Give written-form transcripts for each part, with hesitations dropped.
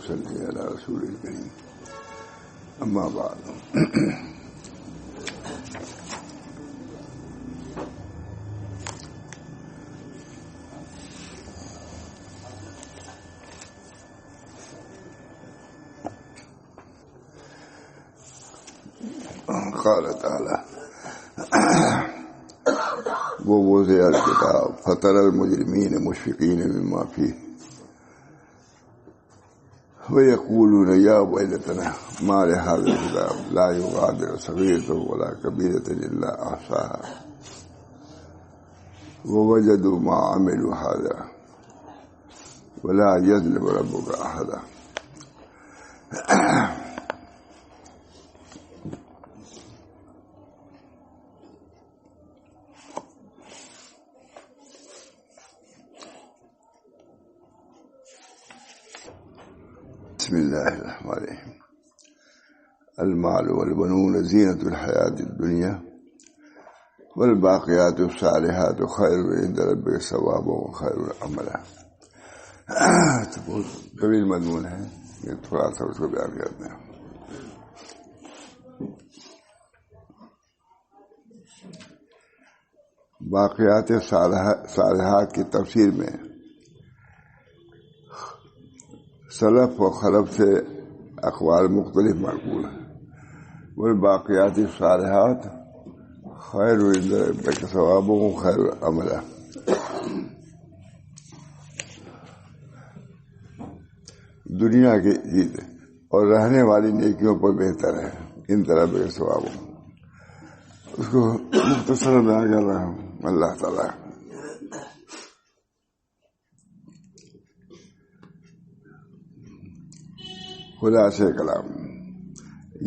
صلی علی رسول الکریم اما بعد قال تعالی ووضع الكتاب فترى المجرمين مشفقين مما فيه ويقولون يا ويلتنا ما لهذا الكتاب لا يغادر صغيرة ولا كبيرة إلا أحصاها ووجدوا ما عملوا حاضرا ولا يظلم ربك أحدا. بسم الله الرحمن الرحيم. المال والبنون زينة الحياة الدنيا والباقيات الصالحات خير عند ربك ثوابا وخير عملا. تو بہت طویل مضمون ہے، یہ تھوڑا سا اس کو بیان کرتے ہیں. باقیات صالحات کی تفسیر میں سلف و خلف سے اقوال مختلف منقول ہیں. وہ باقیات صالحات خیر ثواب و خیر عملہ، دنیا کی چیز اور رہنے والی نیکیوں پر بہتر ہے ان طرح بے ثواب. اس کو مختصر بیان کر رہا ہوں. اللہ تعالیٰ خلاصہ کلام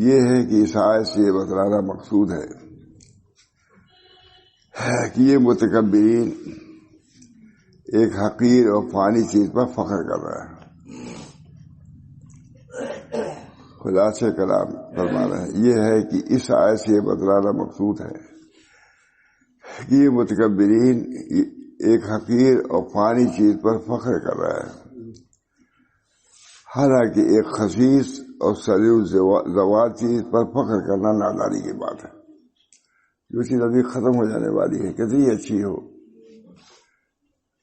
یہ ہے کہ اس آیت سے یہ بتلانا مقصود ہے کہ یہ متکبرین ایک حقیر اور فانی چیز پر فخر کر رہا ہے. خلاصہ کلام فرمانا ہے یہ ہے کہ اس آیت سے یہ بتلانا مقصود ہے کہ یہ متکبرین ایک حقیر اور فانی چیز پر فخر کر رہا ہے، حالانکہ ایک خسیس اور سلیو زوال چیز پر فخر کرنا نادانی کی بات ہے. جو چیز ابھی ختم ہو جانے والی ہے کتنی اچھی ہو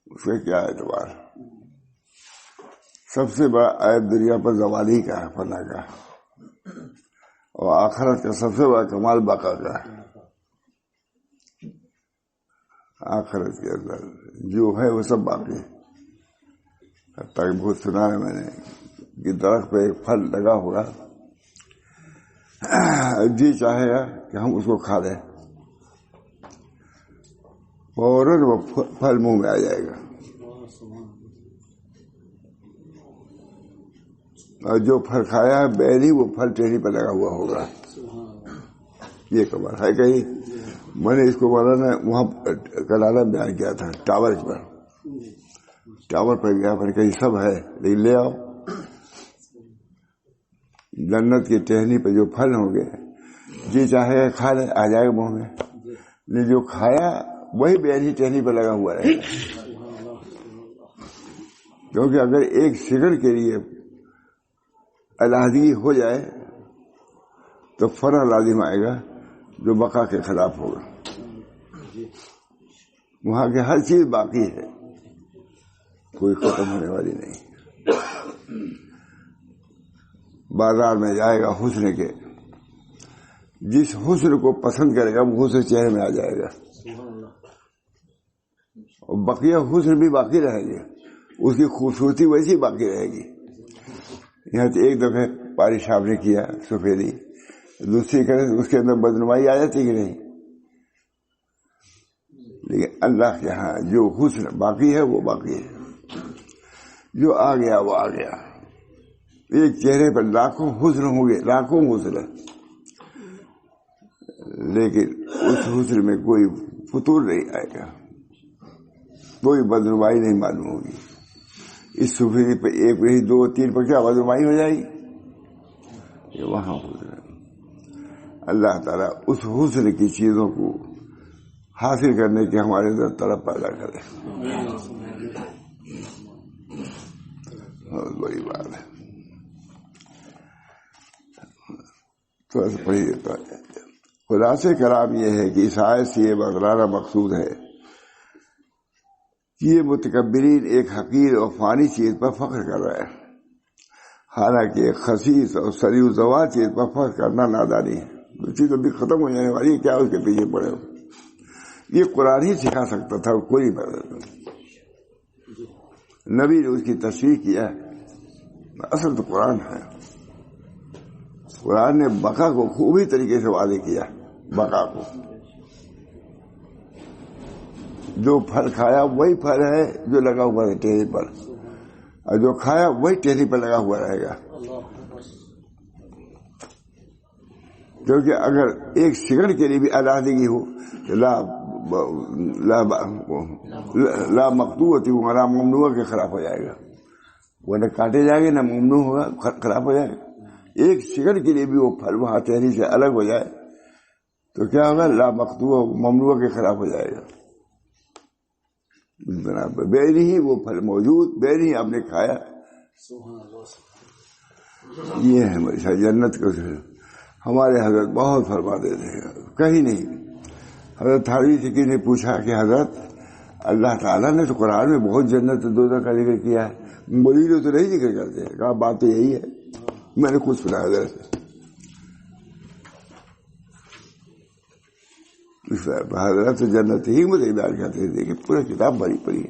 اس کا کیا اعتبار. سب سے بڑا عیب دنیا پر زوالی کا ہے، فنا کا، اور آخرت کا سب سے بڑا کمال بقا کا ہے. آخرت کے اندر جو ہے وہ سب باقی ہے. حتیٰ کہ بہت سنا ہے میں نے کہ درخت پہ ایک پھل لگا ہوگا، جی چاہے گا کہ ہم اس کو کھا لیں، فوراً وہ پھل منہ میں آ جائے گا. اور جو پھل کھایا ہے بیری وہ پھل ٹہنی پہ لگا ہوا ہوگا. یہ کمال ہے. کہیں میں نے اس کو مولانا وہاں کلانا بیان کیا تھا ٹاور پر گیا، پر کہیں سب ہے لیکن لے آؤ. جنت کی ٹہنی پہ جو پھل ہوں گے جی چاہے گا کھا لے، آ جائے گا منہ میں. لیکن جو کھایا وہی بیری ٹہنی پہ لگا ہوا رہے گا. کیونکہ اگر ایک سیکنڈ کے لیے علیحدگی ہو جائے تو فنا لازم آئے گا جو بقا کے خلاف ہوگا. وہاں کی ہر چیز باقی ہے، کوئی ختم ہونے والی نہیں. بازار میں جائے گا حسن کے، جس حسن کو پسند کرے گا وہ حسن چہرے میں آ جائے گا، اور بقیہ حسن بھی باقی رہیں گے، اس کی خوبصورتی ویسی باقی رہے گی. یہاں تو ایک دفعہ پاری صاحب نے کیا سفیدی، دوسری کرے اس کے اندر بدنمائی آ جاتی کہ نہیں. لیکن اللہ کے ہاں جو حسن باقی ہے وہ باقی ہے، جو آ گیا وہ آ گیا. ایک چہرے پر لاکھوں حسن ہوں گے، لاکھوں حسن ہے، لیکن اس حسن میں کوئی فطور نہیں آئے گا، کوئی بدنمائی نہیں معلوم ہوگی. اس سفیدی پہ ایک نہیں دو تین پر کیا بدنمائی ہو جائے گی؟ یہ وہاں حسن ہے. اللہ تعالیٰ اس حسن کی چیزوں کو حاصل کرنے کی ہمارے اندر طلب پیدا کرے. بہت بڑی بات ہے. تو ایسا پڑھ دیتا ہے. خلاصے کلام یہ ہے کہ اس آیت سے یہ بتلانا مقصود ہے کہ یہ متکبرین ایک حقیر اور فانی چیز پر فخر کر رہے ہیں، حالانکہ ایک خسیس اور سریع زوال چیز پر فخر کرنا نادانی ہے. وہ چیز ابھی ختم ہو جانے والی ہے، کیا اس کے پیچھے پڑے ہو. یہ قرآن ہی سکھا سکتا تھا، کوئی نہیں پڑھتا. نبی نے اس کی تشریح کیا ہے. اصل تو قرآن ہے. قرآن نے بقا کو خوبی طریقے سے واضح کیا. بقا کو جو پھل کھایا وہی پھل ہے جو لگا ہوا ہے ٹہنی پر، اور جو کھایا وہی ٹہنی پر لگا ہوا رہے گا. کیونکہ اگر ایک سیکنڈ کے لیے بھی علیحدگی ہو تو لا مقطوعتی ولا ممنوع کے خلاف ہو جائے گا. وہ نہ کاٹے جائے گا نہ ممنوع ہوگا، خلاف ہو جائے گا. ایک سیکنڈ کے لیے بھی وہ پھل وہاں ٹہنی سے الگ ہو جائے تو کیا ہوگا؟ لا مقطوع ممنوع کے خلاف ہو جائے گا. بے نہیں وہ پھل موجود، بے نہیں آپ نے کھایا. یہ ہے ہماری جنت کو. ہمارے حضرت بہت فرماتے تھے، کہیں نہیں. حضرت تھانوی سے کسی نے پوچھا کہ حضرت اللہ تعالیٰ نے تو قرآن میں بہت جنت دوزخ کا ذکر کیا ہے، مولوی لوگ تو نہیں ذکر کرتے. کہا بات تو یہی ہے، میں نے خود سنا حضرت سے. حضرت تو جنت ہی مجھے بیان کرتے تھے کہ پورا کتاب بھری پڑی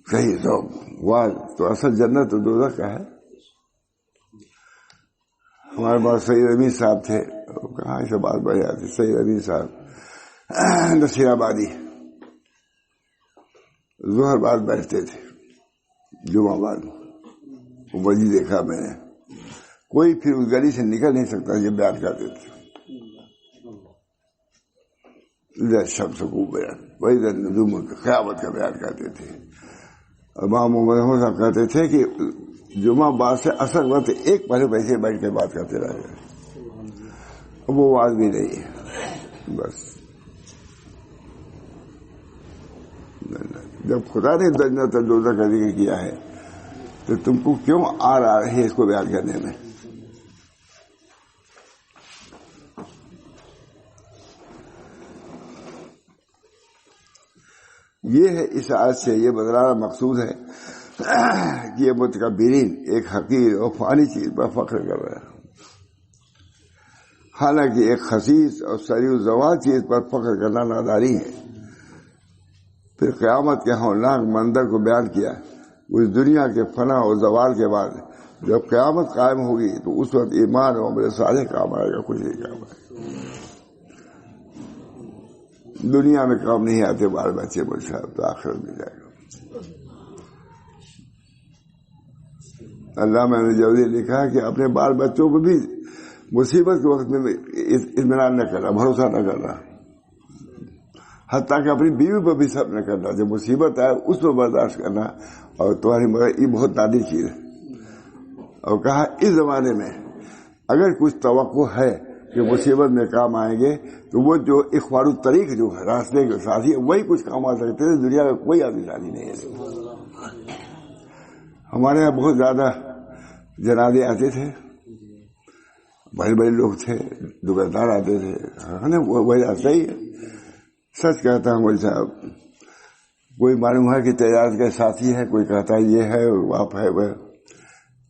کہیں تو اصل جنت تو دوزخ کا ہے. ہمارے پاس سید امین صاحب تھے، کہاں سے بات بڑھ جاتی. سید امین صاحب نصیر آبادی، ظہر بعد بیٹھتے تھے جمعہ بعد. وہ وجہ دیکھا میں نے، کوئی پھر اس گلی سے نکل نہیں سکتا یہ بیان کرتے تھے. شمس کو بیان، وہی نجوم قیامت کا بیان کرتے تھے. امام محمد احمد صاحب کہتے تھے کہ جمعہ بعد سے اصل وقت ایک پہلے پیسے بیٹھ کے بات کرتے رہ گئے. اب وہ بات بھی نہیں ہے. بس جب خدا نے جنت اور دوزخ کا ذکر کیا ہے تو تم کو کیوں آ رہا ہے اس کو بیان کرنے میں؟ یہ ہے اس آیت سے یہ بتلانا مقصود ہے کہ یہ متکبرین ایک حقیر اور فانی چیز پر فخر کر رہے ہیں، حالانکہ ایک خسیس اور سریع زوال چیز پر فخر کرنا نادانی ہے. پھر قیامت کے ہولناک منظر کو بیان کیا. اس دنیا کے فنا اور زوال کے بعد جب قیامت قائم ہوگی تو اس وقت ایمان اور عمل صالح کام آئے گا، کچھ نہیں کام آئے گا. دنیا میں کام نہیں آتے بال بچے بول صاحب تو آخرت میں جائے گا. اللہ میں نے جلدی لکھا کہ اپنے بال بچوں کو بھی مصیبت کے وقت میں اطمینان نہ کرنا، بھروسہ نہ کرنا، حتیٰ کہ اپنی بیوی پر بھی صبر نہ کرنا. جب مصیبت آئے اس کو برداشت کرنا، اور تمہاری مگر یہ بہت نادر چیز ہے. اور کہا اس زمانے میں اگر کچھ توقع ہے کہ مصیبت میں کام آئیں گے تو وہ جو اخبار الطریق جو ہے راستے کے ساتھی وہی کچھ کام آ سکتے ہیں. دنیا کا کوئی آدمی ساتھی نہیں ہے. ہمارے یہاں بہت زیادہ جنازے آتے تھے، بڑے بڑے لوگ تھے، دکاندار آتے تھے. وہی آتا ہی ہے. سچ کہتا ہوں مول صاحب، کوئی معلوم ہے کہ تجارت کا ساتھی ہے، کوئی کہتا ہے یہ ہے آپ ہے وہ.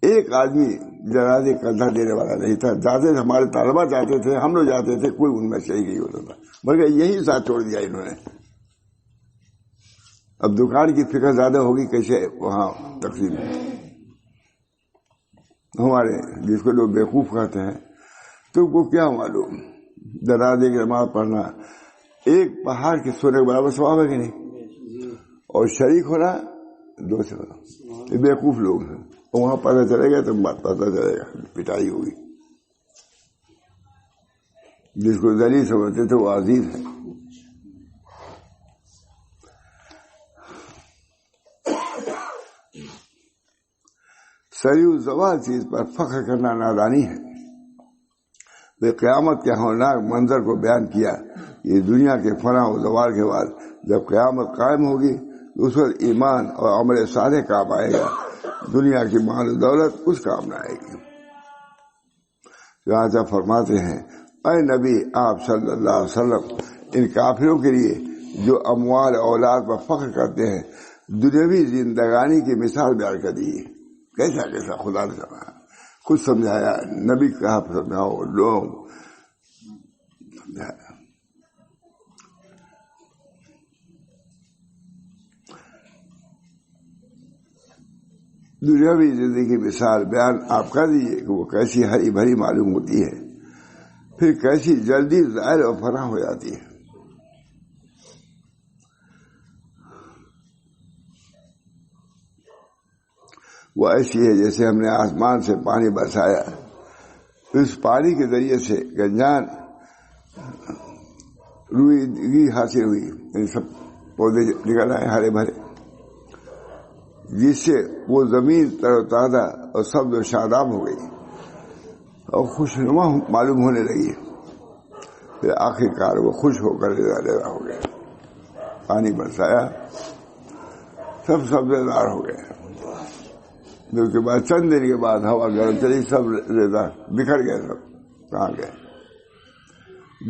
ایک آدمی جنازے کندھا دینے والا نہیں تھا. جاتے تھے ہمارے طالبہ جاتے تھے، ہم لوگ جاتے تھے، کوئی ان میں صحیح نہیں ہوتا تھا. بلکہ یہی ساتھ چھوڑ دیا انہوں نے. اب دکان کی فکر زیادہ ہوگی کیسے وہاں تقسیم. ہمارے جس کو لوگ بیوقوف کہتے ہیں تو کو کیا معلوم جنازے کی نماز پڑھنا ایک پہاڑ کے سونے کے برابر ثواب ہے کہ نہیں، اور شریک ہونا دو سے ہونا. یہ بیوقوف لوگ ہیں. وہاں پتہ چلے گا تو بات پتہ چلے گا، پٹائی ہوگی. جس کو ذلیل سمجھتے تھے وہ عزیز ہے. سریع زوال چیز پر فخر کرنا نادانی ہے. وہ قیامت کے ہولناک منظر کو بیان کیا. یہ دنیا کے فنا و زوال کے بعد جب قیامت قائم ہوگی تو اس وقت ایمان اور عمل صالح کام آئے گا. دنیا کی مال و دولت کچھ کام نہ آئے گی. لہٰذا فرماتے ہیں اے نبی آپ صلی اللہ علیہ وسلم ان کافروں کے لیے جو اموال اولاد پر فخر کرتے ہیں دنیاوی زندگانی کی مثال بیان کر دی. کیسا خدا نے سمجھایا, کچھ سمجھایا, نبی کہا سمجھاؤ, لوگ سمجھایا. دنیاوی زندگی کی مثال بیان آپ کر دیجیے کہ وہ کیسی ہری بھری معلوم ہوتی ہے, پھر کیسی جلدی ظاہر اور فنا ہو جاتی ہے. وہ ایسی ہے جیسے ہم نے آسمان سے پانی برسایا, اس پانی کے ذریعے سے گنجان روئی حاصل ہوئی, ان سب پودے نکل آئے ہرے بھرے, جس سے وہ زمین تر و تازہ اور سبز و شاداب ہو گئی اور خوشنما معلوم ہونے لگی. پھر آخر کار وہ خوش ہو کر ریزا ہو گیا. پانی برسایا, سب سبزیدار ہو گئے. اس کے بعد چند دن کے بعد ہوا گرم چلی, سب ریزا بکھر گئے. سب کہاں گئے؟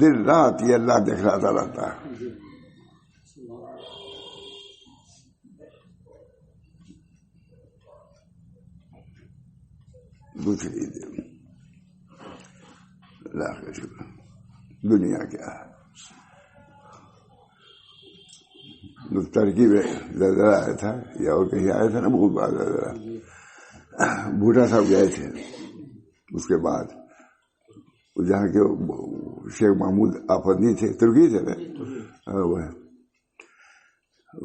دن رات یہ اللہ دکھلاتا رہتا ہے. دوسری دن اللہ کا شکر. دنیا کیا ہے, ترکیب زلزلہ آیا تھا یا اور کہیں آیا تھا نا, بہت بڑا زلزلہ. بھوٹا صاحب گئے تھے, اس کے بعد جہاں کے شیخ محمود آفندی تھے, ترکی سے نا, وہ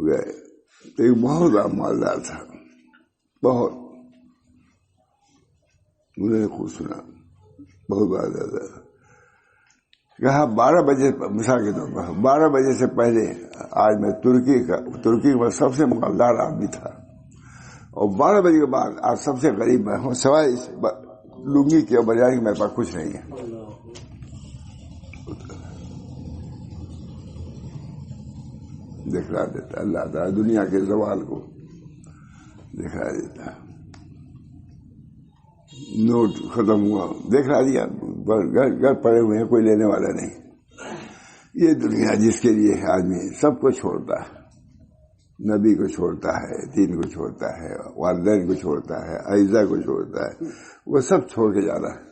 گئے تو ایک بہت بڑا مالدار تھا, بہت. انہوں نے خوب سنا, بہت بڑا زلزلہ. کہا 12 بجے, مثال کے طور پر 12 بجے سے پہلے آج میں ترکی میں سب سے مالدار آدمی تھا, اور 12 بجے کے بعد آج سب سے غریب میں ہوں, سوائے اس لنگی کے بجائے میرے پاس کچھ نہیں ہے. دکھلا دیتا اللہ تعالیٰ دنیا کے زوال کو دکھلا دیتا. نوٹ ختم ہوا, دکھلا دیا, گھر پڑے ہوئے ہیں, کوئی لینے والا نہیں. یہ دنیا جس کے لیے آدمی سب کو چھوڑتا ہے, نبی کو چھوڑتا ہے, دین کو چھوڑتا ہے, والدین کو چھوڑتا ہے, اعزا کو چھوڑتا ہے, وہ سب چھوڑ کے جا رہا ہے.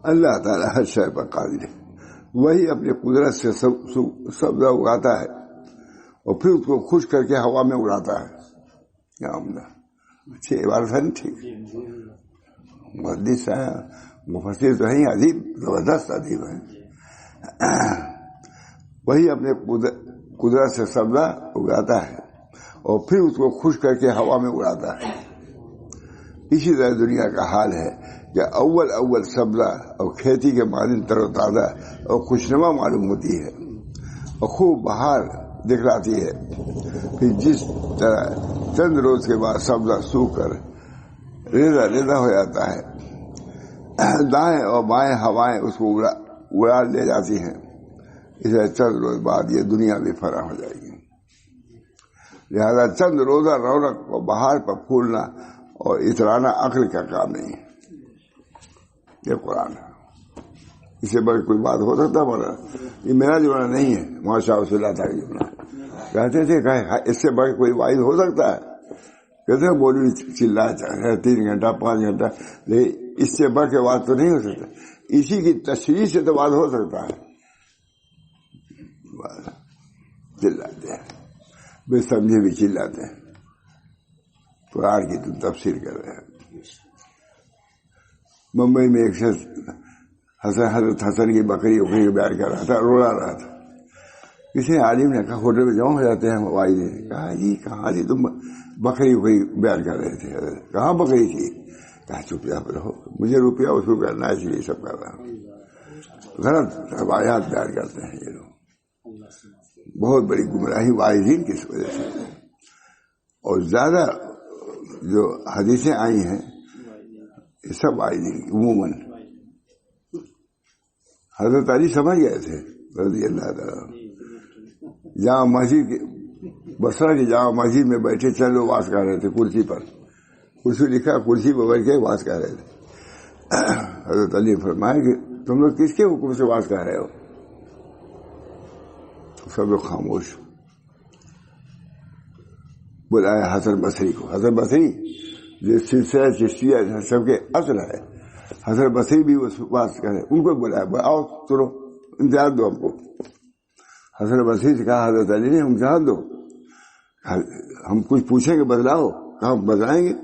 اللہ تعالیٰ ہر شے پر قادر ہے. وہی اپنی قدرت سے سبزہ اگاتا ہے اور پھر اس کو خشک کر کے ہوا میں اڑاتا ہے. کیا عمدہ, اچھی عبارت ہے نا. ٹھیک, محدث ہے, مفسر تو ہے, ادیب, زبردست ادیب ہے. وہی اپنے قدرت سے سبزہ اگاتا ہے اور پھر اس کو خشک کر کے ہوا میں اڑاتا ہے. اسی طرح دنیا کا حال ہے کہ اول سبزہ اور کھیتی کے مانند تر و تازہ اور خوشنما معلوم ہوتی ہے اور خوب بہار دکھلاتی ہے. پھر جس طرح چند روز کے بعد سبزہ سوکھ کر ریزا ہو جاتا ہے, دائیں اور بائیں ہوائیں اس کو اڑا لے جاتی ہیں, اسے چند روز بعد یہ دنیا بھی فنا ہو جائے گی. لہذا چند روزہ رونق اور بہار پر پھولنا اور اترانا عقل کا کام نہیں ہے. یہ قرآن ہے, اس سے بڑی کوئی بات ہو سکتا ہے؟ یہ میرا جملہ نہیں ہے, ماشاء اللہ کا جملہ. کہتے تھے کہ اس سے بڑی کوئی واحد ہو سکتا ہے؟ کہتے ہیں بولی چلائے 3 گھنٹہ 5 گھنٹہ, لیکن اس سے بڑھ کے بات تو نہیں ہو سکتا. اسی کی تشریح سے تو بات ہو سکتا ہے. چلاتے ہیں, بے سمجھے بھی چلاتے ہیں. قرآن کی تم تفسیر کر رہے ہیں. ممبئی میں ایک شخص حضرت حسن کی بکری اکڑی بیان کر رہا تھا, رولا رہا تھا. کسی عالم نے کہا ہوٹل میں جمع ہو جاتے ہیں, وائی نے کہا جی کہاں جی تم بکری اکڑی بیان کر رہے تھے, کہاں بکری تھی؟ کہا چپ چاپ رہو, مجھے روپیہ وصول کرنا ہے اس لیے سب کر رہا ہوں. غلط روایات بیان کرتے ہیں یہ لوگ, بہت بڑی گمراہی واعظین کی وجہ سے. اور زیادہ جو حدیثیں آئی ہیں یہ سب واعظین عموماً. حضرت علی سمجھ گئے تھے رضی اللہ تعالیٰ جامع مسجد بصرہ کی جامع مسجد میں بیٹھے چند لوگ واز کر رہے تھے کرسی پر، کرسی لکھا، کرسی پر بیٹھ کے واز کر رہے تھے. حضرت علی فرمایا کہ تم لوگ کس کے حکم سے واز کر رہے ہو؟ سب لوگ خاموش. بلایا حسن بصری کو. حسن بصری جو سلسلہ چشتیہ سب کے اصل ہے، حسن بصری بھی وہ بات کرے، ان کو بلایا، آؤ چلو امتحان دو ہم کو. حسن بصری سے کہا حضرت علی نے امتحان دو، ہم کچھ پوچھیں گے بدلاؤ، کہاں بدلائیں گے.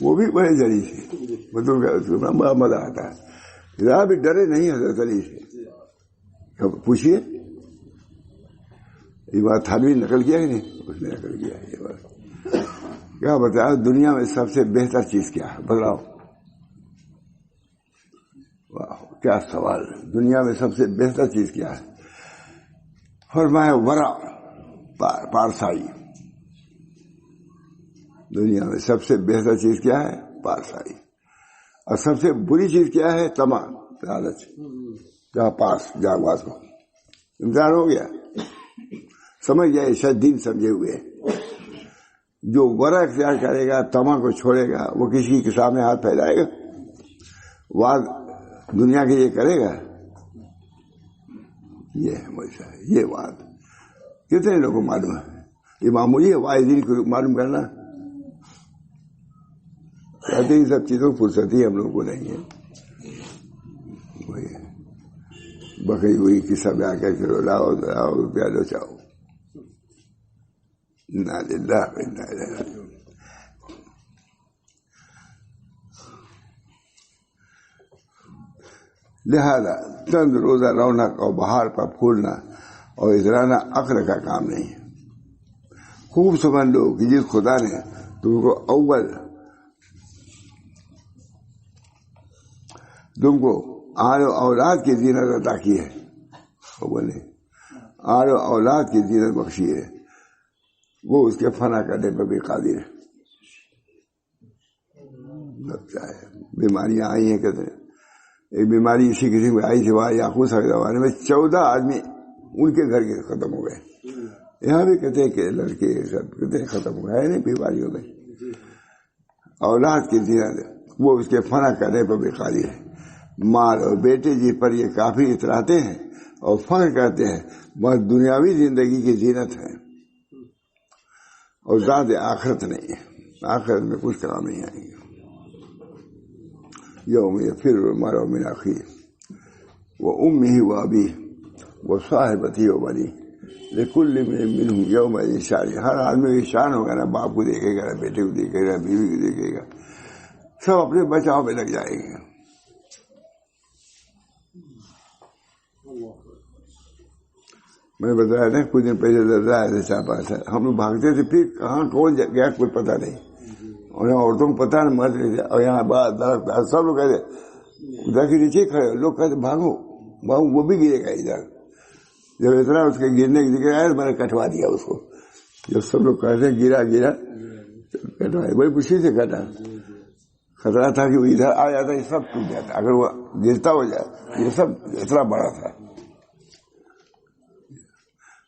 وہ بھی بڑے ذریعے سے بدل کا بڑا مزہ آتا ہے. ذرا بھی ڈرے نہیں حضرت علی سے. پوچھیے یہ بات تھانوی نقل کیا کہ نہیں؟ اس نے نقل کیا یہ بات. کیا بتایا دنیا میں سب سے بہتر چیز کیا ہے؟ بتلاؤ. واہ کیا سوال. دنیا میں سب سے بہتر چیز کیا ہے؟ فرمایا ورا، پارسائی. دنیا میں سب سے بہتر چیز کیا ہے؟ پارسائی. اور سب سے بری چیز کیا ہے؟ طمع، لالچ. جہاں پاس جہاں باز کو امتحان ہو گیا، سمجھ گئے، شاید دین سمجھے ہوئے. جو ورا اختیار کرے گا، طمع کو چھوڑے گا، وہ کسی کے سامنے ہاتھ پھیلائے گا، وعد دنیا کے لیے کرے گا. یہ ہے ویسا، یہ بات کتنے لوگوں کو معلوم ہے؟ یہ معمولی ہے واحدین کو معلوم کرنا. کہتے ہیں سب چیزوں فرصتی ہم لوگوں کو نہیں ہے. وہی ہے بکری وہی قصہ میں آ کر کے لاؤ روپیہ لو چاہو. لہذا چند روزہ رونق اور بہار پر پھولنا اور ادرانا عقل کا کام نہیں ہے. خوب سمجھ لو کہ جس خدا نے تم کو آل و اولاد کی زینت عطا کی ہے، بولے آل و اولاد کی زینت بخشی ہے، وہ اس کے فنا کرنے پر بھی قادر ہے. بیماریاں آئی ہیں، کہتے ہیں ایک بیماری اسی قسم کی آئی تھی وہاں یعقوب صاحب کے زمانے میں، 14 آدمی ان کے گھر کے ختم ہو گئے. یہاں بھی کہتے ہیں کہ لڑکے سب کہتے ہیں ختم ہو گئے، نہیں بیماریوں میں. اولاد کی زینت وہ اس کے فنا کرنے پر بھی قادر ہے. مال اور بیٹے جس پر یہ کافی اتراتے ہیں اور فخر کرتے ہیں، بس دنیاوی زندگی کی زینت ہے اور ذات آخرت نہیں ہے. آخرت میں کچھ کام نہیں آئیں گے. یوم یفر المرء من اخیہ وامہ وابیہ وصاحبتہ وبنیہ لکل امرئ منہم یومئذ شأن. ہر آدمی کی شان ہوگا نا، باپ کو دیکھے گا، بیٹے کو دیکھے گا، بیوی کو دیکھے گا، سب اپنے بچاؤ میں لگ جائیں گے. میں بتایا نا کچھ دن پہلے دریا چار پاس ہے، ہم لوگ بھاگتے تھے، پھر کہاں کون گیا کوئی پتہ نہیں. اور یہاں عورتوں کو پتہ نہیں مرد رہے، اور یہاں بعد درخت سب لوگ کہتے ادھر کے نیچے کھڑے، لوگ کہتے بھاگو بھاگو، وہ بھی گرے گا ادھر. جب اتنا اس کے گرنے کی ذکر آیا تو میں نے کٹوا دیا اس کو. جب سب لوگ کہتے ہیں گرا گرا کٹوایا، بڑی خوشی سے کٹا. خطرہ تھا کہ وہ ادھر آ جاتا یہ سب ٹوٹ جاتا، اگر وہ گرتا ہو جائے. یہ سب اتنا بڑا تھا.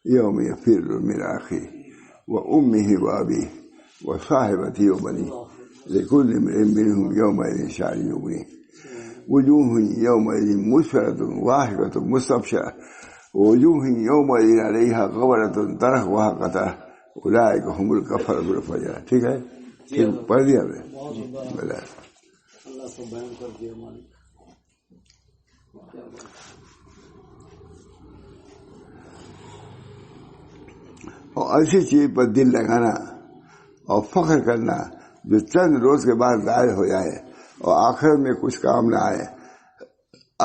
یوم یفر من اخیہ وامہ وابیہ وصاحبتہ وبنیہ لکل امرئ منہم یومئذ شأن یغنیہ وجوہ یومئذ مسفرۃ ضاحکۃ مستبشرۃ ووجوہ یومئذ علیہا غبرۃ ترہقها قترہ اولئک هم الکفرۃ الفجرہ. ٹھیک ہے، پڑھ دیا میں. اللہ سب بیان کر دیا. اور ایسی چیز پر دل لگانا اور فخر کرنا جو چند روز کے بعد ظاہر ہو جائے اور آخر میں کچھ کام نہ آئے،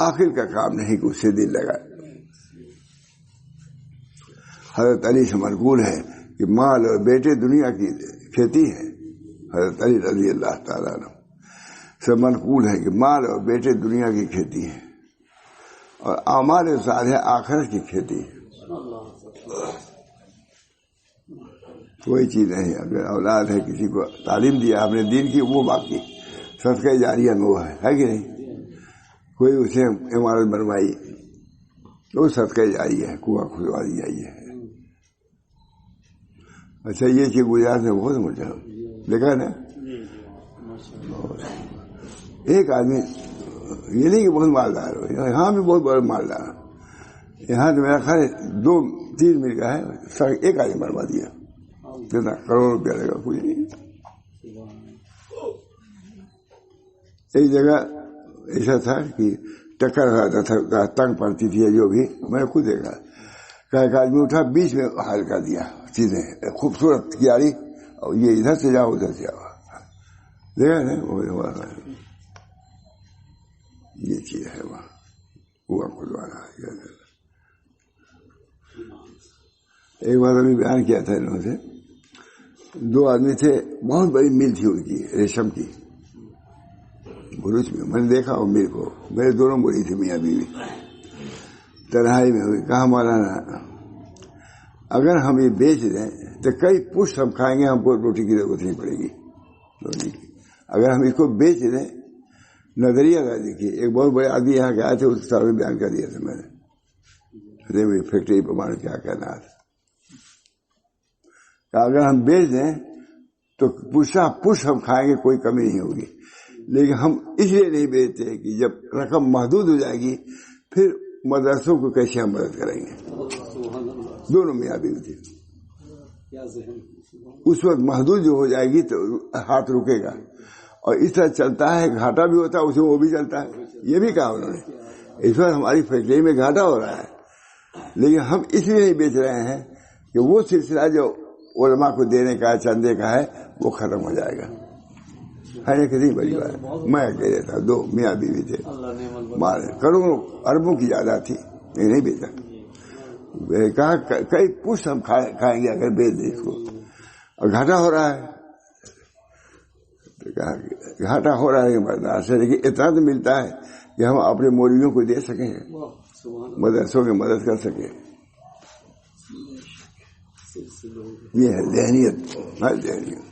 آخر کا کام نہیں کہ اس سے دل لگائے. حضرت علی سے منقول ہے کہ مال اور بیٹے دنیا کی کھیتی ہے. حضرت علی رضی اللہ تعالیٰ عنہ سے منقول ہے کہ مال اور بیٹے دنیا کی کھیتی ہے اور اعمال صالحہ آخرت کی کھیتی ہے. کوئی چیز نہیں. اگر اولاد ہے، کسی کو تعلیم دیا آپ نے دین کی، وہ باقی صدقہ جاریہ میں وہ ہے کہ نہیں. کوئی اسے عمارت بنوائی، وہ صدقہ جاری ہے، کنواں کھدوانی جاری ہے. اچھا یہ چیز گجرات میں بہت مجھے دیکھا نا. ایک آدمی یہ نہیں کہ بہت مالدار ہو، یہاں بھی بہت بڑا مالدار، یہاں تو میرا خیال 2-3 منٹ کا ہے، سڑک ایک آدمی بنوا دیا، کتنا کروڑ روپیہ لگا، کچھ نہیں. ایک جگہ ایسا تھا کہ ٹکر کھاتا تھا، تنگ پڑتی تھی جو بھی، میں نے خود دیکھا کہ ایک آدمی اٹھا بیچ میں حل کر دیا چیزیں، خوبصورت کیاری، اور یہ ادھر سے جاؤ ادھر سے جاؤ، دیکھا نا. یہ چیز ہے وہاں کنواں کھدوانا. ایک بار ابھی بیان کیا تھا انہوں سے، 2 آدمی تھے، بہت بڑی مل تھی ان کی ریشم کی بھروچ میں. میں نے دیکھا وہ مل کو، میرے دونوں بڑی تھی میاں بیوی، تنہائی میں ہوئی. کہا مولانا اگر ہم یہ بیچ دیں تو کئی پشت ہم کھائیں گے، ہم کو روٹی کی ضرورت نہیں پڑے گی روٹی کی. اگر ہم اس کو بیچ دیں، نظریہ تھا. دیکھیے ایک بہت بڑے آدمی یہاں کے آئے تھے، اس سال میں بیان کر دیا تھا میں نے فیکٹری پر کیا کہنا تھا کہ اگر ہم بیچ دیں تو پشت ہم کھائیں گے، کوئی کمی نہیں ہوگی. لیکن ہم اس لیے نہیں بیچتے کہ جب رقم محدود ہو جائے گی پھر مدرسوں کو کیسے ہم مدد کریں گے. دونوں میاں بیوی تھے. اس وقت محدود جو ہو جائے گی تو ہاتھ رکے گا، اور اس طرح چلتا ہے، گھاٹا بھی ہوتا ہے اس میں، وہ بھی چلتا ہے. یہ بھی کہا انہوں نے. اس وقت ہماری فیکٹری میں گھاٹا ہو رہا ہے، لیکن ہم اس لیے نہیں بیچ رہے ہیں کہ وہ سلسلہ جو علماء کو دینے کا ہے، چندے کا ہے، وہ ختم ہو جائے گا. ہے کتنی بڑی بات ہے. میں اکیلے تھا، 2 میاں بیوی تھے، کروڑوں اربوں کی جائیداد تھی، نہیں بیچا. کہا کئی پشت ہم کھائیں گے اگر بیچ دیں اس کو، اور گھاٹا ہو رہا ہے. گھاٹا ہو رہا ہے برداشت ہے، لیکن اتنا تو ملتا ہے کہ ہم اپنے مولویوں کو دے سکیں، مدرسوں کی مدد کر سکیں. یہ ہے ذہنیت، ہر ذہنیت.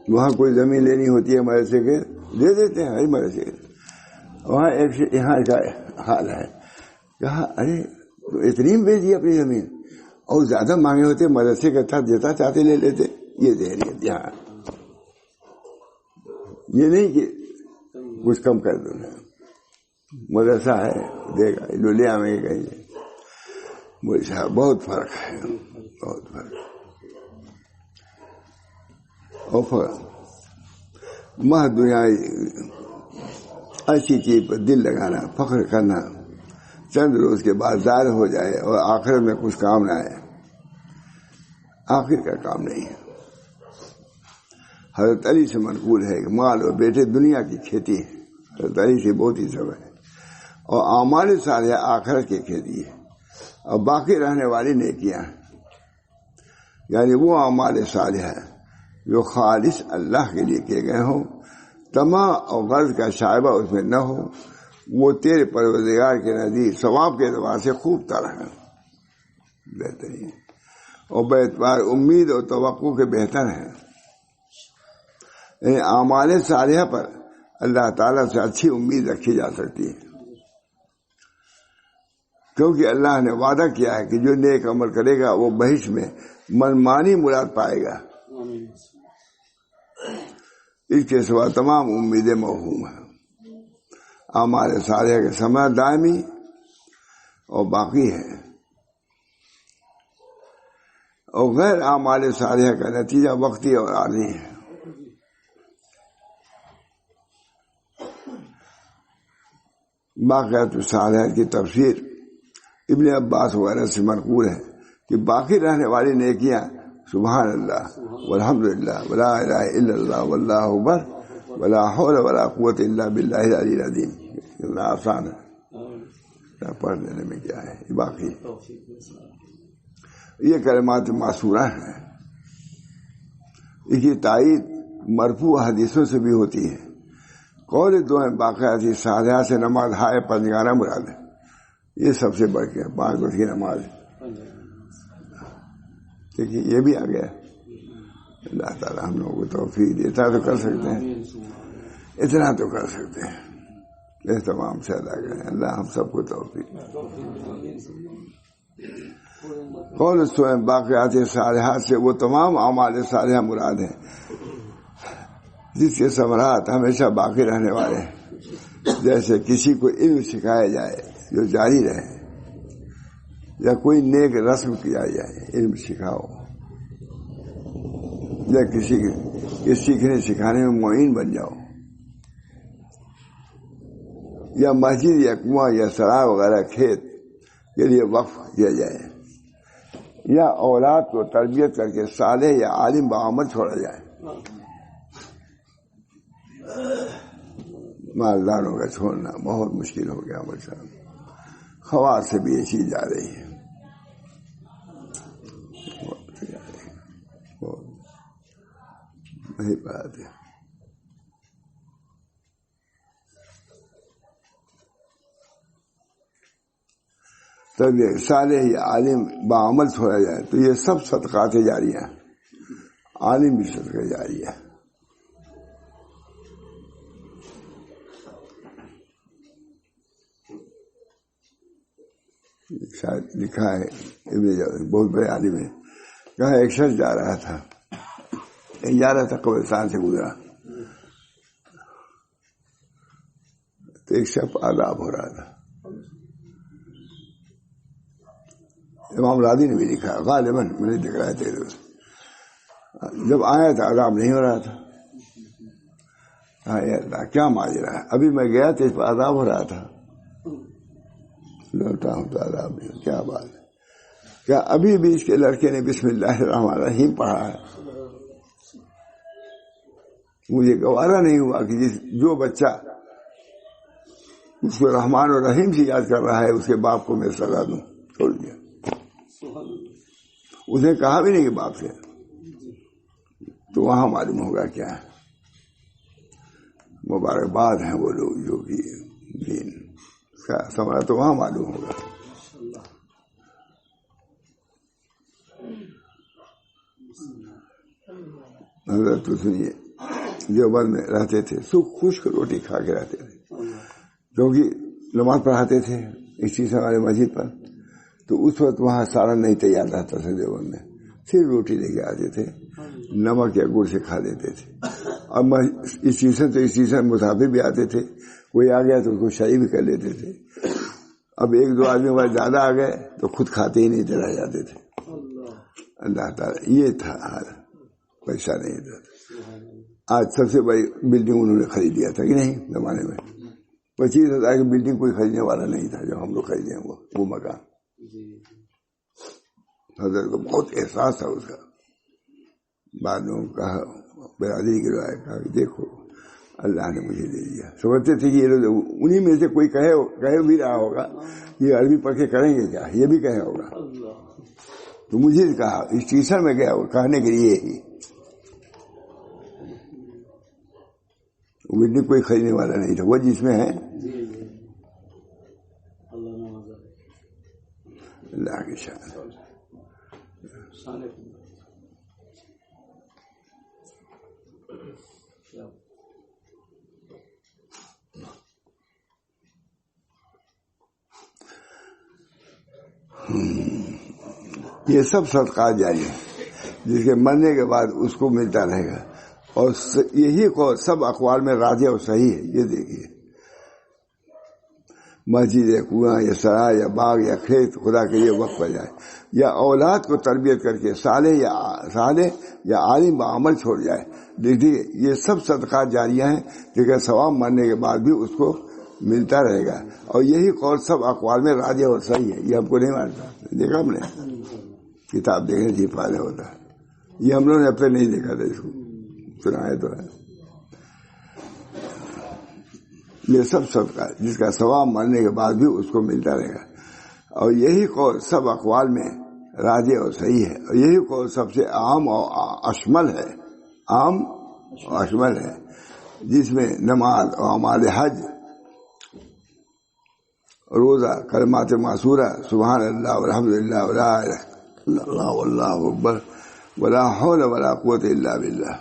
وہاں کوئی زمین لینی ہوتی ہے مدرسے کے، دے دیتے ہیں ہر مدرسے کے. وہاں ایک یہاں کا حال ہے، کہا ارے تو اتنی بیچ دی اپنی زمین، اور زیادہ مانگے ہوتے مدرسے کا تھا، دیتا چاہتے لے لیتے. یہ ذہنیت یہاں، یہ نہیں کہ کچھ کم کر دو، مدرسہ ہے دے گا، جو لے آئیں گے کہیں گے. مجھے صاحب بہت فرق ہے، بہت فرق. اور ماہ دنیا ایسی چیز پر دل لگانا، فخر کرنا، چند روز کے بعد ظاہر ہو جائے اور آخرت میں کچھ کام نہ آئے، آخر کا کام نہیں ہے. حضرت علی سے منقول ہے کہ مال اور بیٹے دنیا کی کھیتی ہے. حضرت علی سے بہت ہی سب ہے. اور اعمال صالحہ آخرت کی کھیتی ہے، اور باقی رہنے والی نیکیاں ہیں. یعنی وہ اعمال صالحہ جو خالص اللہ کے لیے کیے گئے ہوں، طمع اور غرض کا شائبہ اس میں نہ ہو، وہ تیرے پروردگار کے نزدیک ثواب کے اعتبار سے خوب طرح ہے، بہترین، اور بے اعتبار امید اور توقع کے بہتر ہیں. یعنی اعمال صالحہ پر اللہ تعالیٰ سے اچھی امید رکھی جا سکتی ہے، کیونکہ اللہ نے وعدہ کیا ہے کہ جو نیک عمل کرے گا وہ بہشت میں منمانی مراد پائے گا. اس کے سوا تمام امیدیں موہوم ہیں. اعمال صالحہ کے ثمر دائمی اور باقی ہے، اور غیر اعمال صالحہ کا نتیجہ وقتی اور عارضی ہے. باقیات الصالحات کی تفسیر ابن عباس وغیرہ سے منقول ہے کہ باقی رہنے والی نیکیاں سبحان اللہ والحمدللہ ولا الہ الا اللہ واللہ اکبر ولا حول ولا قوت الا باللہ العلی العظیم. اتنا آسان ہے، پڑھ لینے میں کیا ہے. باقی یہ کلمات معصورہ ہیں، اس کی تائید مرفوع حدیثوں سے بھی ہوتی ہے. قول دو ہیں باقیات صالحہ سے نماز ہائے پنجگانہ مراد ہے. یہ سب سے بڑھ کے 5 وقت کی نماز. دیکھیے یہ بھی آ گیا. اللہ تعالیٰ ہم لوگوں کو توفیق دیتا تو کر سکتے ہیں، اتنا تو کر سکتے ہیں. اہتمام سے ادا کریں. اللہ ہم سب کو توفیق. قول السوئم باقیات صالحات سے وہ تمام اعمال صالحہ مراد ہیں جس کے ثمرات ہمیشہ باقی رہنے والے ہیں. جیسے کسی کو علم سکھایا جائے جو جاری رہے, یا کوئی نیک رسم کیا جائے, علم سکھاؤ, یا کسی کے سیکھنے سکھانے میں معین بن جاؤ, یا مسجد یا کنواں یا سرا وغیرہ کھیت کے لیے وقف کیا جائے, یا اولاد کو تربیت کر کے صالح یا عالم بعمل چھوڑا جائے. مالداروں کا چھوڑنا بہت مشکل ہو گیا ہمارے ساتھ. خواص سے بھی یہ چیز جا رہی ہے. وہی بات ہے. تب یہ صالح یا عالم بعمل چھوڑا جائے تو یہ سب صدقات جاریہ ہیں. عالم بھی صدقہ جاریہ ہے. شاید لکھا ہے بہت بڑے عالم ہے, کہا ایک شخص جا رہا تھا قبرستان سے گزرا تو ایک شخص عذاب ہو رہا تھا. امام راضی نے بھی لکھا غالباً میں نے دیکھ رہا تھا, جب آیا تھا عذاب نہیں ہو رہا تھا. اے اللہ کیا ماجرا ہے, ابھی میں گیا تو اس پر عذاب ہو رہا تھا, لوٹا ہوں تو عذاب نہیں. کیا بات ہے, کیا ابھی بھی اس کے لڑکے نے بسم اللہ الرحمن الرحیم پڑھا ہے؟ مجھے گوارا نہیں ہوا کہ جو بچہ اس کو رحمان اور رحیم سے یاد کر رہا ہے اس کے باپ کو میں سزا دوں. چھوڑ دیا. اس نے کہا بھی نہیں کہ باپ سے, تو وہاں معلوم ہوگا کیا ہے. مبارکباد ہیں وہ لوگ جو کہ دین کا ثمرہ تو وہاں معلوم ہوگا. حضرت تو سنیے دیوبند میں رہتے تھے, خشک روٹی کھا کے رہتے تھے, کیونکہ نماز پڑھاتے تھے اسی سے ہمارے مسجد پر. تو اس وقت وہاں سالن نہیں تیار رہتا تھا دیوبند میں, صرف روٹی لے کے آتے تھے, نمک یا گڑ سے کھا لیتے تھے. اب اس سیزن تو اس سیزن مسافر بھی آتے تھے, کوئی آ گیا تو اس کو شاہی بھی کر لیتے تھے. اب ایک دو آدمی ہمارے زیادہ آ گئے تو خود کھاتے ہی نہیں چلا جاتے تھے. اللہ تعالیٰ یہ تھا حال, پیسہ نہیں تھا. آج سب سے بڑی بلڈنگ انہوں نے خرید لیا تھا کہ نہیں زمانے میں. 25,000 کی بلڈنگ کوئی خریدنے والا نہیں تھا جو ہم لوگ خریدے ہیں وہ مکان. حضرت کو بہت احساس تھا اس کا. بعد میں کہا برادری کے لوگ کہا کہ دیکھو اللہ نے مجھے دے دیا. سمجھتے تھے کہ یہ لوگ انہی میں سے کوئی کہے بھی رہا ہوگا یہ عربی پڑھ کے کریں گے کیا, یہ بھی کہے ہوگا. تو مجھے کہا اسٹیشن میں گیا کہنے کے لیے ہی, بلڈنگ کوئی خریدنے والا نہیں تھا, وہ جس میں ہے اللہ کی شان. یہ سب صدقات جاری ہیں جس کے مرنے کے بعد اس کو ملتا رہے گا. اور یہی قول سب اقوال میں راجح اور صحیح ہے. یہ دیکھیے مسجد یا کنواں یا سرا یا باغ یا کھیت خدا کے لیے وقف ہو جائے, یا اولاد کو تربیت کر کے صالح یا عالم بعمل چھوڑ جائے. دیکھیے یہ سب صدقات جاریہ ہیں کیونکہ ثواب مرنے کے بعد بھی اس کو ملتا رہے گا. اور یہی قول سب اقوال میں راجح اور صحیح ہے. یہ ہم کو نہیں مانتا, دیکھا ہم نے کتاب دیکھنے سے فائدہ ہوتا ہے. یہ ہم لوگوں نے اب تک نہیں دیکھا تھا, اس کو سنایا تو ہے. یہ سب صدقہ جس کا ثواب مرنے کے بعد بھی اس کو ملتا رہے گا. اور یہی قول سب اقوال میں راجح اور صحیح ہے. اور یہی قول سب سے عام اور اشمل ہے, عام اور اشمل ہے, جس میں نماز اور اعمال حج, روزہ, کلمات معصورہ, سبحان اللہ والحمد للہ ولا الہ الا اللہ واللہ اکبر ولا حول ولا قوت الا باللہ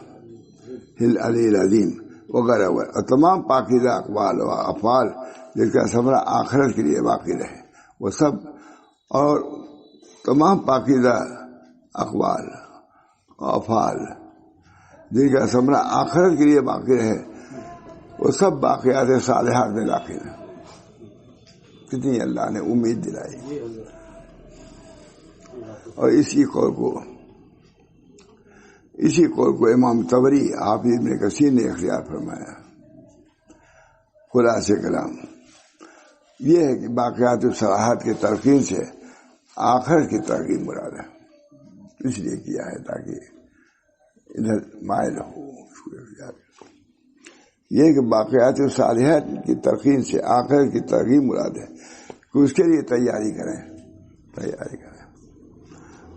العلی العظیم, وغیرہ وغیرہ، اور تمام پاکیزہ اقوال و افعال جس کا ثمرہ آخرت کے لیے باقی رہے وہ سب، اور تمام پاکیزہ اقوال و افعال جن کا ثمرہ آخرت کے لیے باقی رہے وہ سب باقیات صالحات میں داخل ہیں۔ کتنی اللہ نے امید دلائی، اور اسی قول کو امام طبری حافظ ابن کثیر نے اختیار فرمایا۔ خلاصہ کلام یہ ہے کہ باقیات الصالحات کی تلقین سے آخرت کی ترغیب مراد ہے، اس لیے کیا ہے تاکہ ادھر مائل ہو۔ یہ کہ باقیات الصالحات کی تلقین سے آخرت کی ترغیب مراد ہے کہ اس کے لیے تیاری کریں۔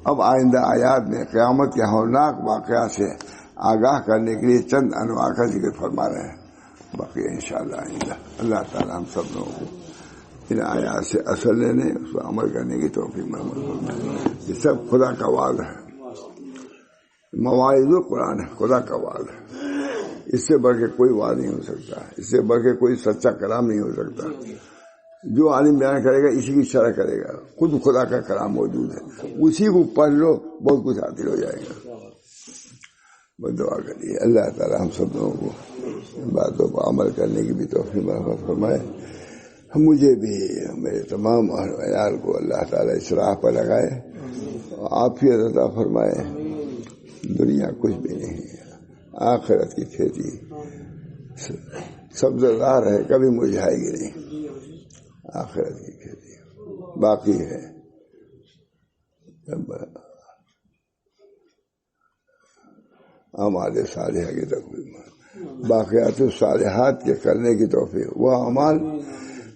اب آئندہ آیات میں قیامت کے ہولناک واقعات سے آگاہ کرنے کے لیے چند انواع کا ذکر فرما رہے ہیں۔ باقی انشاءاللہ آئندہ اللہ تعالی ہم سب لوگوں کو ان آیات سے اثر لینے، اس پر عمل کرنے کی توفیق فرمائے۔ یہ سب خدا کا وعدہ ہے، مواعظ القرآن ہے، خدا کا وعدہ ہے۔ اس سے بڑھ کے کوئی وعد نہیں ہو سکتا، اس سے بڑھ کے کوئی سچا کلام نہیں ہو سکتا۔ جو عالم بیان کرے گا اسی کی شرح کرے گا، خود خدا کا کلام موجود ہے، اسی کو پڑھ لو بہت کچھ حاصل ہو جائے گا۔ بس دعا کریے اللہ تعالی ہم سب لوگوں کو باتوں پر عمل کرنے کی بھی توفیق مرحمت فرمائے، مجھے بھی میرے تمام اہل و عیال کو اللہ تعالی اس راہ پر لگائے، عافیت عطا فرمائے۔ دنیا کچھ بھی نہیں ہے، آخرت کی کھیتی سبزدار ہے، کبھی مرجھائے گی نہیں۔ آخرت کی کھیتی باقی ہے، اعمال صالحہ کی تکمیل، باقیات الصالحات کے کرنے کی توفیق۔ وہ اعمال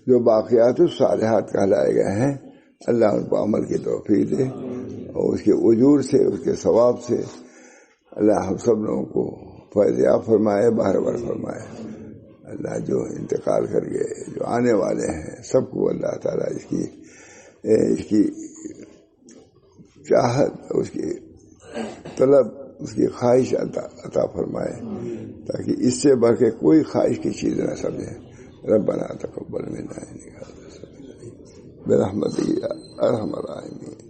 جو باقیات الصالحات کہلائے گئے ہیں اللہ ان کو عمل کی توفیق دے، اور اس کے اجور سے، اس کے ثواب سے اللہ ہم سب لوگوں کو فیضیاب فرمائے، بہرور فرمائے۔ اللہ جو انتقال کر گئے، جو آنے والے ہیں، سب کو اللہ تعالیٰ اس کی چاہت، اس کی طلب، اس کی خواہش عطا فرمائے، تاکہ اس سے بڑھ کے کوئی خواہش کی چیز نہ سمجھے۔ ربنا تقبل منا انک انت السمیع العلیم برحمتک یا ارحم الراحمین۔